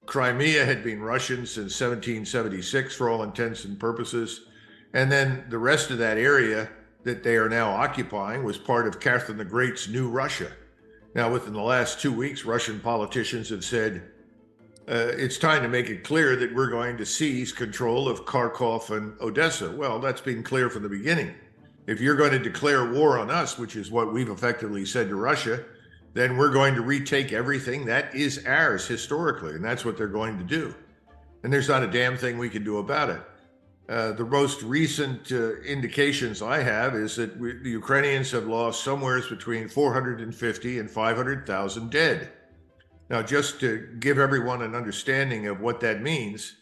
Crimea had been Russian since 1776 for all intents and purposes. And then the rest of that area that they are now occupying was part of Catherine the Great's new Russia. Now, within the last 2 weeks, Russian politicians have said it's time to make it clear that we're going to seize control of Kharkov and Odessa. Well, that's been clear from the beginning. If you're going to declare war on us, which is what we've effectively said to Russia, then we're going to retake everything that is ours historically, and that's what they're going to do. And there's not a damn thing we can do about it. The most recent indications I have is that the Ukrainians have lost somewhere between 450 and 500,000 dead. Now, just to give everyone an understanding of what that means,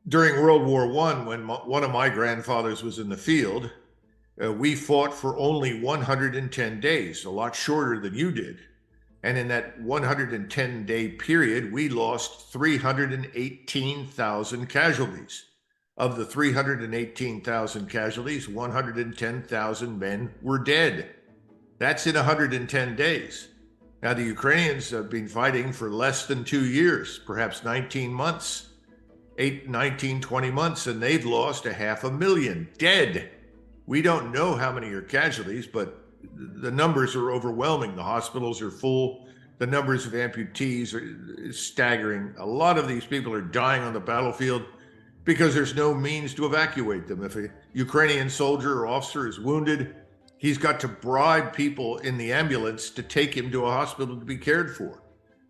during World War I, when one of my grandfathers was in the field, we fought for only 110 days, a lot shorter than you did. And in that 110-day period, we lost 318,000 casualties. Of the 318,000 casualties, 110,000 men were dead. That's in 110 days. Now, the Ukrainians have been fighting for less than 2 years, perhaps 19 months, 19, 20 months, and they've lost 500,000 dead. We don't know how many are casualties, but the numbers are overwhelming. The hospitals are full. The numbers of amputees are staggering. A lot of these people are dying on the battlefield because there's no means to evacuate them. If a Ukrainian soldier or officer is wounded, he's got to bribe people in the ambulance to take him to a hospital to be cared for.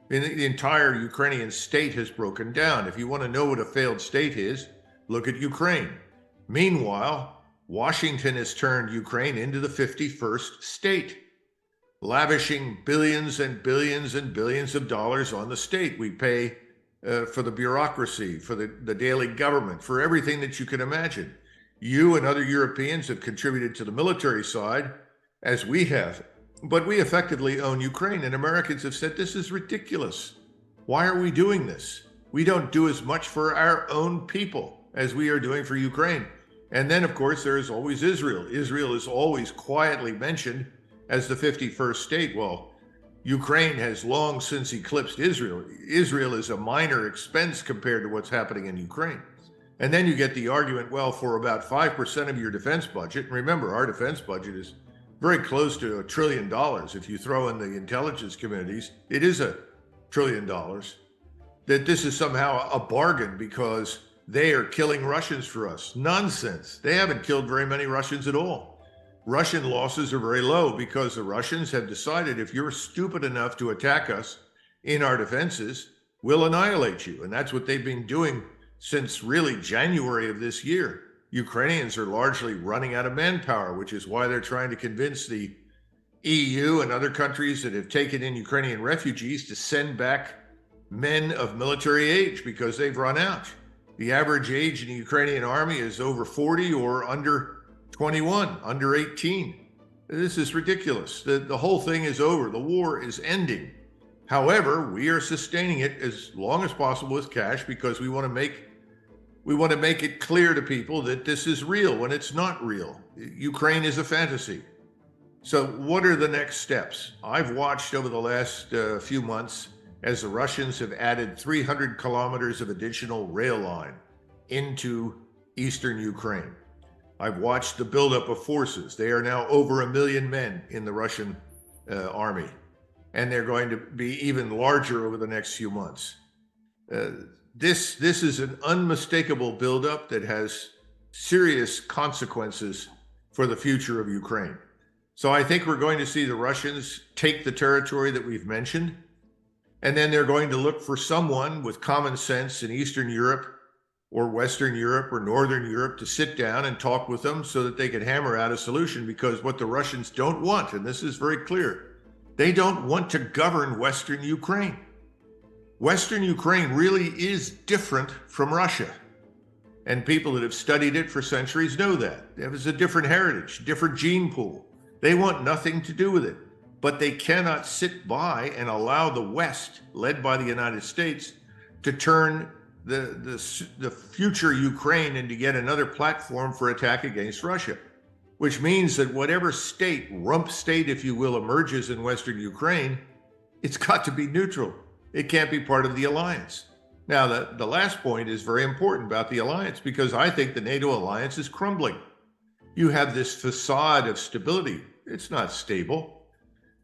The entire Ukrainian state has broken down. If you want to know what a failed state is, look at Ukraine. Meanwhile, Washington has turned Ukraine into the 51st state, lavishing billions and billions and billions of dollars on the state. We pay for the bureaucracy, for the daily government, for everything that you can imagine. You and other Europeans have contributed to the military side, as we have, but we effectively own Ukraine, and Americans have said this is ridiculous. Why are we doing this? We don't do as much for our own people as we are doing for Ukraine. And then, of course, there is always Israel. Israel is always quietly mentioned as the 51st state. Well, Ukraine has long since eclipsed Israel. Israel is a minor expense compared to what's happening in Ukraine. And then you get the argument, well, for about 5% of your defense budget, and remember, our defense budget is very close to $1 trillion. If you throw in the intelligence communities, it is $1 trillion. That this is somehow a bargain because they are killing Russians for us. Nonsense. They haven't killed very many Russians at all. Russian losses are very low because the Russians have decided if you're stupid enough to attack us in our defenses, we'll annihilate you. And that's what they've been doing since really January of this year. Ukrainians are largely running out of manpower, which is why they're trying to convince the EU and other countries that have taken in Ukrainian refugees to send back men of military age because they've run out. The average age in the Ukrainian army is over 40 or under 21, under 18. This is ridiculous. The whole thing is over. The war is ending. However, we are sustaining it as long as possible with cash because we want to make it clear to people that this is real when it's not real. Ukraine is a fantasy. So what are the next steps? I've watched over the last few months as the Russians have added 300 kilometers of additional rail line into eastern Ukraine. I've watched the buildup of forces. They are now over 1 million men in the Russian army, and they're going to be even larger over the next few months. This is an unmistakable buildup that has serious consequences for the future of Ukraine. So I think we're going to see the Russians take the territory that we've mentioned, and then they're going to look for someone with common sense in Eastern Europe or Western Europe or Northern Europe to sit down and talk with them so that they can hammer out a solution, because what the Russians don't want, and this is very clear, they don't want to govern Western Ukraine. Western Ukraine really is different from Russia. And people that have studied it for centuries know that. It has a different heritage, different gene pool. They want nothing to do with it. But they cannot sit by and allow the West, led by the United States, to turn the future Ukraine into yet another platform for attack against Russia, which means that whatever state, rump state, if you will, emerges in Western Ukraine, it's got to be neutral. It can't be part of the alliance. Now, the last point is very important about the alliance because I think the NATO alliance is crumbling. You have this facade of stability. It's not stable.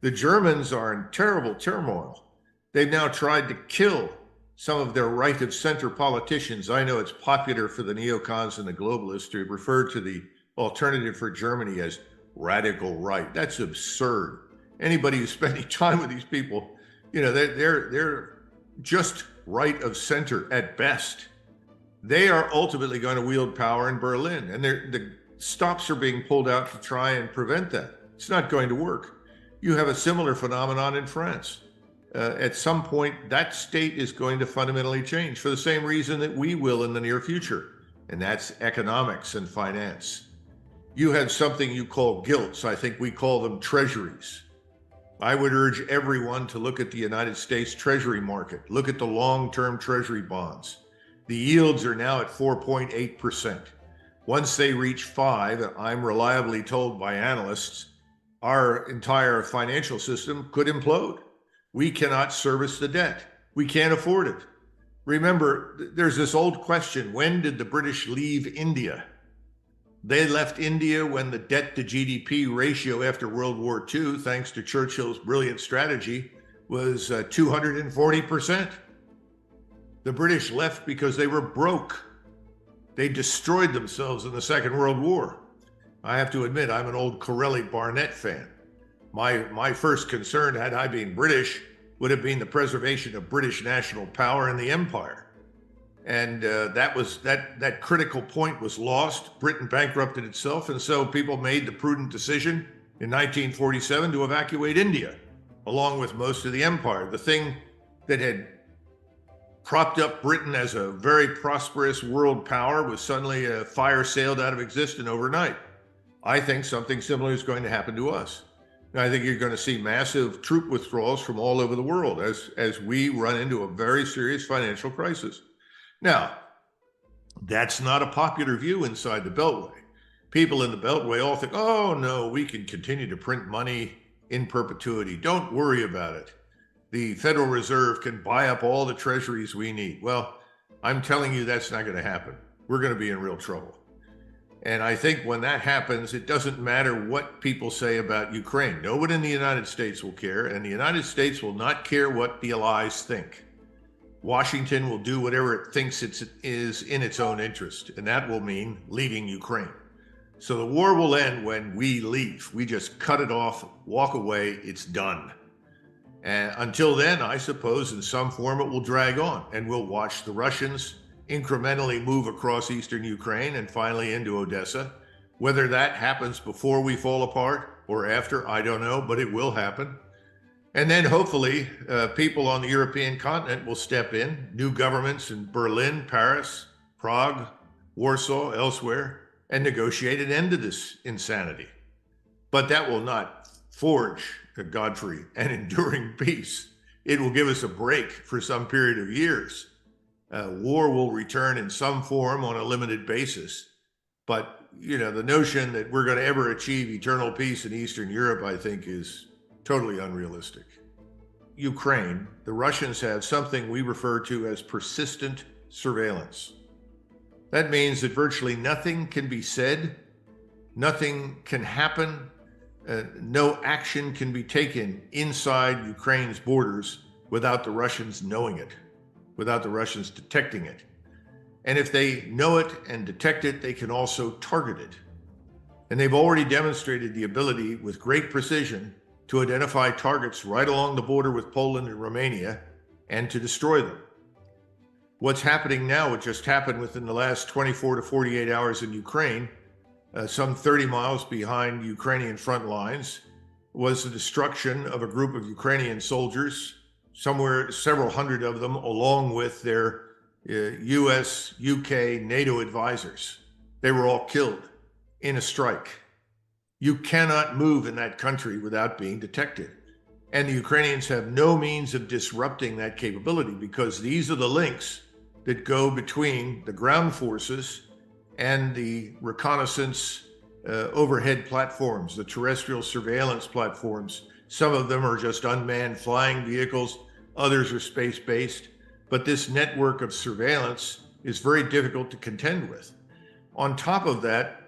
The Germans are in terrible turmoil. They've now tried to kill some of their right of center politicians. I know it's popular for the neocons and the globalists to refer to the alternative for Germany as radical right. That's absurd. Anybody who's spending time with these people, they're just right of center at best. They are ultimately going to wield power in Berlin, and the stops are being pulled out to try and prevent that. It's not going to work. You have a similar phenomenon in France. At some point, that state is going to fundamentally change for the same reason that we will in the near future, and that's economics and finance. You have something you call gilts. I think we call them treasuries. I would urge everyone to look at the United States Treasury market. Look at the long-term Treasury bonds. The yields are now at 4.8%. Once they reach 5, I'm reliably told by analysts, our entire financial system could implode. We cannot service the debt. We can't afford it. Remember, there's this old question, when did the British leave India? They left India when the debt to GDP ratio after World War II, thanks to Churchill's brilliant strategy, was 240%. The British left because they were broke. They destroyed themselves in the Second World War. I have to admit, I'm an old Corelli Barnett fan. My first concern, had I been British, would have been the preservation of British national power in the empire. And that critical point was lost. Britain bankrupted itself, and so people made the prudent decision in 1947 to evacuate India, along with most of the empire. The thing that had propped up Britain as a very prosperous world power was suddenly fire sailed out of existence overnight. I think something similar is going to happen to us. And I think you're going to see massive troop withdrawals from all over the world as we run into a very serious financial crisis. Now, that's not a popular view inside the Beltway. People in the Beltway all think, oh, no, we can continue to print money in perpetuity. Don't worry about it. The Federal Reserve can buy up all the treasuries we need. Well, I'm telling you that's not going to happen. We're going to be in real trouble. And I think when that happens, it doesn't matter what people say about Ukraine. No one in the United States will care, and the United States will not care what the allies think. Washington will do whatever it thinks it is in its own interest, and that will mean leaving Ukraine. So the war will end when we leave. We just cut it off, walk away, it's done. And until then, I suppose in some form it will drag on, and we'll watch the Russians incrementally move across eastern Ukraine and finally into Odessa. Whether that happens before we fall apart or after, I don't know, but it will happen. And then hopefully people on the European continent will step in, new governments in Berlin, Paris, Prague, Warsaw, elsewhere, and negotiate an end to this insanity. But that will not forge a God-free and enduring peace. It will give us a break for some period of years. War will return in some form on a limited basis. But, the notion that we're going to ever achieve eternal peace in Eastern Europe, I think, is totally unrealistic. Ukraine, the Russians have something we refer to as persistent surveillance. That means that virtually nothing can be said, nothing can happen, no action can be taken inside Ukraine's borders without the Russians knowing it, without the Russians detecting it. And if they know it and detect it, they can also target it. And they've already demonstrated the ability with great precision to identify targets right along the border with Poland and Romania and to destroy them. What's happening now, it just happened within the last 24 to 48 hours in Ukraine, some 30 miles behind Ukrainian front lines, was the destruction of a group of Ukrainian soldiers, several hundred of them, along with their US, UK, NATO advisors. They were all killed in a strike. You cannot move in that country without being detected. And the Ukrainians have no means of disrupting that capability because these are the links that go between the ground forces and the reconnaissance overhead platforms, the terrestrial surveillance platforms. Some of them are just unmanned flying vehicles. Others are space-based. but this network of surveillance is very difficult to contend with. On top of that,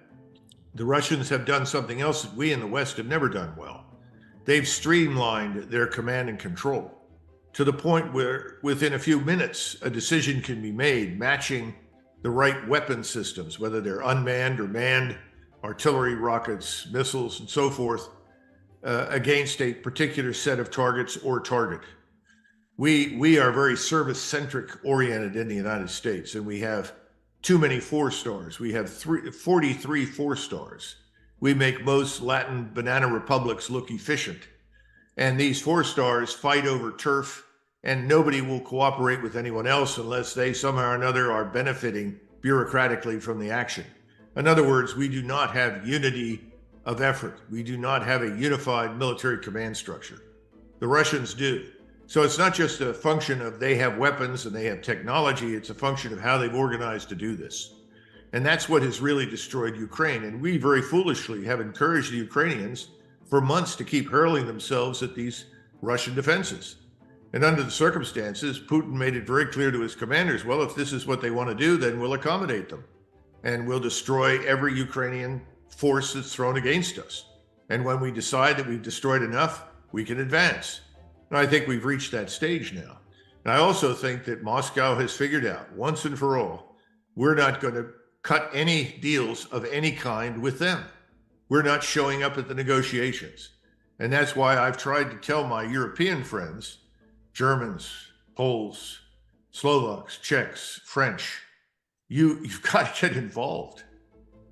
the Russians have done something else that we in the West have never done well. They've streamlined their command and control to the point where within a few minutes, a decision can be made matching the right weapon systems, whether they're unmanned or manned, artillery, rockets, missiles, and so forth, against a particular set of targets or target. We are very service-centric oriented in the United States, and we have too many 4-stars. We have 43 4-stars. We make most Latin banana republics look efficient. And these 4-stars fight over turf, and nobody will cooperate with anyone else unless they somehow or another are benefiting bureaucratically from the action. In other words, we do not have unity of effort. We do not have a unified military command structure. The Russians do. So it's not just a function of they have weapons and they have technology, it's a function of how they've organized to do this. And that's what has really destroyed Ukraine. And we very foolishly have encouraged the Ukrainians for months to keep hurling themselves at these Russian defenses. And under the circumstances, Putin made it very clear to his commanders, well, if this is what they want to do, then we'll accommodate them. And we'll destroy every Ukrainian force that's thrown against us. And when we decide that we've destroyed enough, we can advance. And I think we've reached that stage now. And I also think that Moscow has figured out once and for all, we're not going to cut any deals of any kind with them. We're not showing up at the negotiations. And that's why I've tried to tell my European friends, Germans, Poles, Slovaks, Czechs, French, you've got to get involved.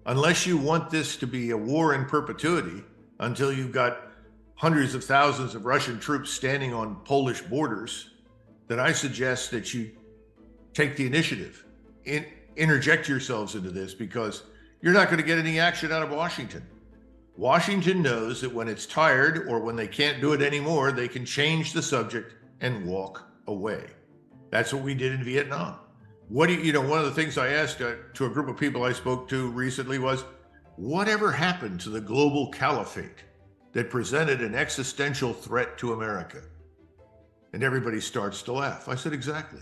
Unless you want this to be a war in perpetuity until you've got hundreds of thousands of Russian troops standing on Polish borders, then I suggest that you take the initiative, interject yourselves into this, because you're not going to get any action out of Washington. Washington knows that when it's tired or when they can't do it anymore, they can change the subject and walk away. That's what we did in Vietnam. One of the things I asked to a group of people I spoke to recently was, whatever happened to the global caliphate that presented an existential threat to America? And everybody starts to laugh. I said, exactly.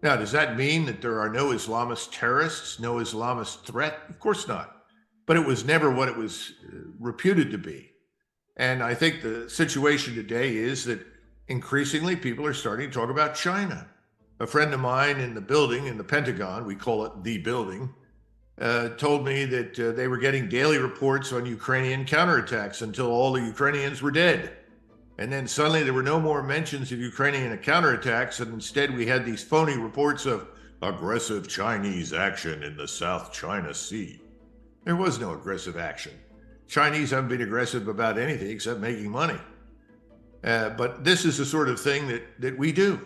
Now, does that mean that there are no Islamist terrorists, no Islamist threat? Of course not. But it was never what it was reputed to be. And I think the situation today is that increasingly people are starting to talk about China. A friend of mine in the building, in the Pentagon, we call it the building, told me that they were getting daily reports on Ukrainian counterattacks until all the Ukrainians were dead. And then suddenly there were no more mentions of Ukrainian counterattacks, and instead we had these phony reports of aggressive Chinese action in the South China Sea. There was no aggressive action. Chinese haven't been aggressive about anything except making money. But this is the sort of thing that we do.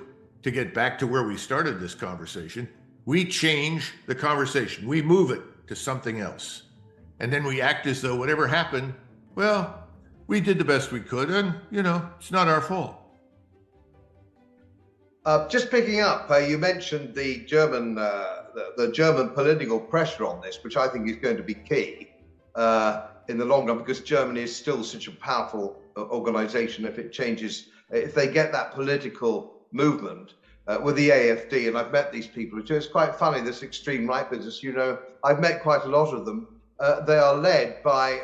To get back to where we started this conversation, we change the conversation. We move it to something else. And then we act as though whatever happened, well, we did the best we could, and, it's not our fault. Just picking up, you mentioned the German political pressure on this, which I think is going to be key in the long run, because Germany is still such a powerful organization. If they get that political movement with the AfD, and I've met these people, it's quite funny, this extreme right business, I've met quite a lot of them. They are led by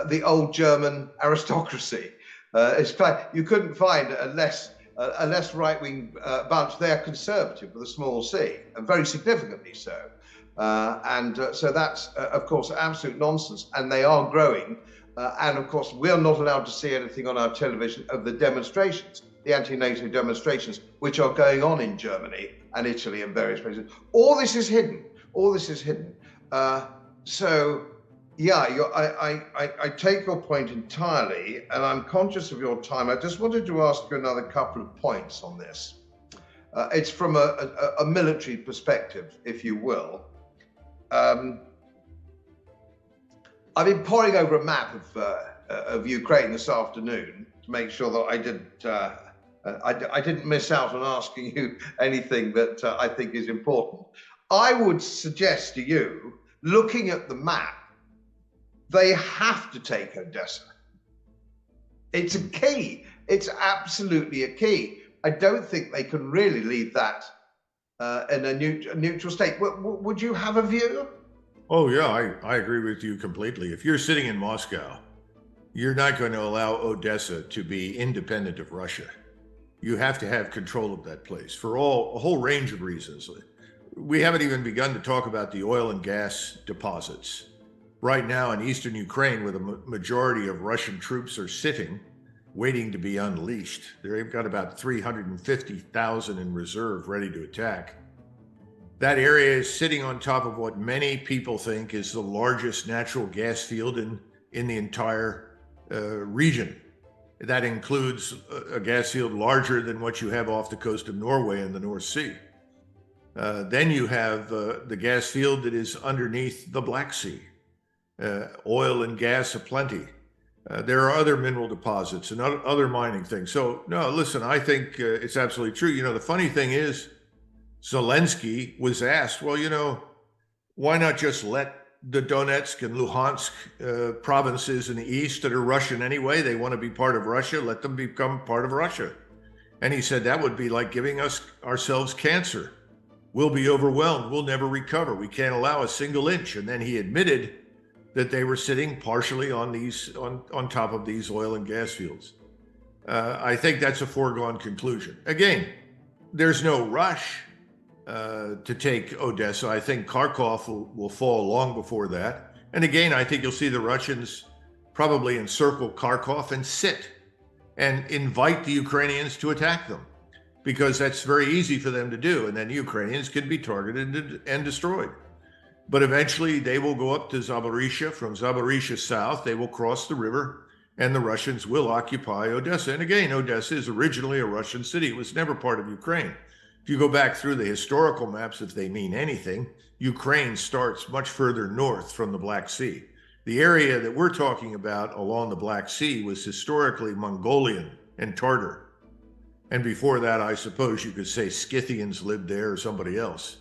the old German aristocracy. You couldn't find a less right-wing bunch. They're conservative with a small c, and very significantly so. So that's, of course, absolute nonsense, and they are growing. And of course, we're not allowed to see anything on our television of the demonstrations, the anti-NATO demonstrations, which are going on in Germany and Italy and various places. All this is hidden. So, yeah, I take your point entirely, and I'm conscious of your time. I just wanted to ask you another couple of points on this. It's from a military perspective, if you will. I've been poring over a map of Ukraine this afternoon to make sure that I didn't miss out on asking you anything that I think is important. I would suggest to you, looking at the map, they have to take Odessa. It's a key. It's absolutely a key. I don't think they can really leave that in a neutral state. Would you have a view? Oh, yeah, I agree with you completely. If you're sitting in Moscow, you're not going to allow Odessa to be independent of Russia. You have to have control of that place for a whole range of reasons. We haven't even begun to talk about the oil and gas deposits. Right now in eastern Ukraine, where the majority of Russian troops are sitting, waiting to be unleashed, they've got about 350,000 in reserve ready to attack. That area is sitting on top of what many people think is the largest natural gas field in the entire region. That includes a gas field larger than what you have off the coast of Norway in the North Sea. Then you have the gas field that is underneath the Black Sea. Oil and gas aplenty. There are other mineral deposits and other mining things. So, no, listen, I think it's absolutely true. You know, the funny thing is, Zelensky was asked, well, you know, why not just let the Donetsk and Luhansk provinces in the east that are Russian anyway, they want to be part of Russia, let them become part of Russia. And he said that would be like giving ourselves cancer. We'll be overwhelmed. We'll never recover. We can't allow a single inch. And then he admitted that they were sitting partially on top of these oil and gas fields. I think that's a foregone conclusion. Again, there's no rush to take Odessa. I think Kharkov will fall long before that. And again, I think you'll see the Russians probably encircle Kharkov and sit and invite the Ukrainians to attack them, because that's very easy for them to do. And then the Ukrainians can be targeted and destroyed. But eventually they will go up to Zaporizhia. From Zaporizhia south, they will cross the river and the Russians will occupy Odessa. And again, Odessa is originally a Russian city. It was never part of Ukraine. If you go back through the historical maps, if they mean anything, Ukraine starts much further north from the Black Sea. The area that we're talking about along the Black Sea was historically Mongolian and Tartar. And before that, I suppose you could say Scythians lived there or somebody else.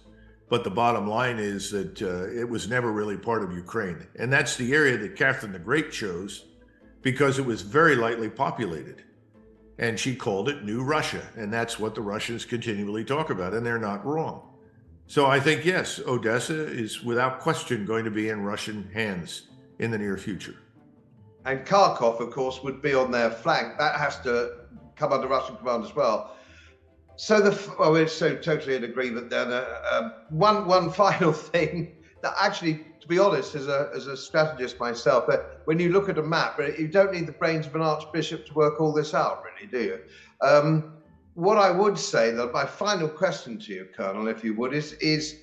But the bottom line is that it was never really part of Ukraine. And that's the area that Catherine the Great chose because it was very lightly populated. And she called it New Russia. And that's what the Russians continually talk about. And they're not wrong. So I think, yes, Odessa is without question going to be in Russian hands in the near future. And Kharkov, of course, would be on their flank. That has to come under Russian command as well. So we're so totally in agreement there. One final thing that actually, to be honest, as a strategist myself, when you look at a map, you don't need the brains of an archbishop to work all this out, really, do you? What I would say, that my final question to you, Colonel, if you would, is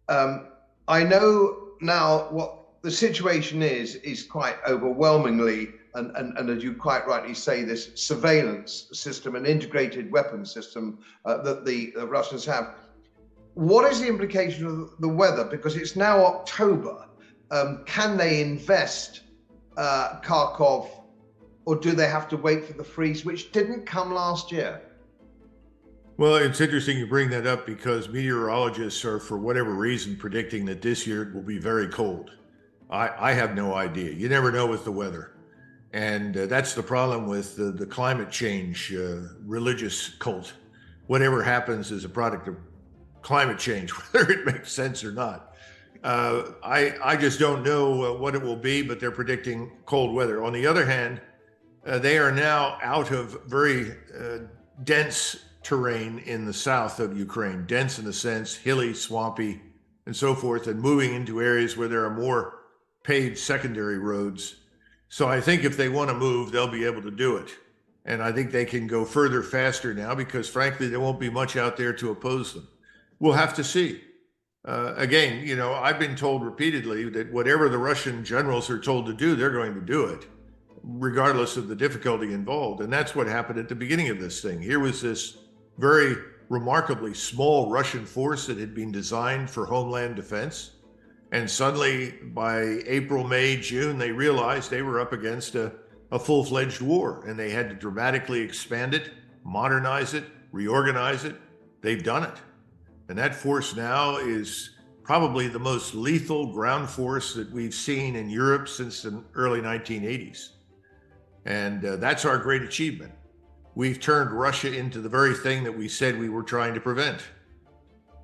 I know now what the situation is quite overwhelmingly, and as you quite rightly say, this surveillance system, an integrated weapons system that the Russians have. What is the implication of the weather? Because it's now October. Can they invest Kharkov, or do they have to wait for the freeze, which didn't come last year? Well, it's interesting you bring that up because meteorologists are, for whatever reason, predicting that this year it will be very cold. I have no idea. You never know with the weather. And that's the problem with the climate change religious cult. Whatever happens is a product of climate change, whether it makes sense or not. I just don't know what it will be, but they're predicting cold weather. On the other hand, they are now out of very dense terrain in the south of Ukraine, dense in the sense hilly, swampy, and so forth, and moving into areas where there are more paved secondary roads. So I think if they want to move, they'll be able to do it. And I think they can go further faster now because, frankly, there won't be much out there to oppose them. We'll have to see. Again, you know, I've been told repeatedly that whatever the Russian generals are told to do, they're going to do it, regardless of the difficulty involved. And that's what happened at the beginning of this thing. Here was this very remarkably small Russian force that had been designed for homeland defense. And suddenly, by April, May, June, they realized they were up against a full-fledged war, and they had to dramatically expand it, modernize it, reorganize it. They've done it. And that force now is probably the most lethal ground force that we've seen in Europe since the early 1980s. And that's our great achievement. we've turned Russia into the very thing that we said we were trying to prevent.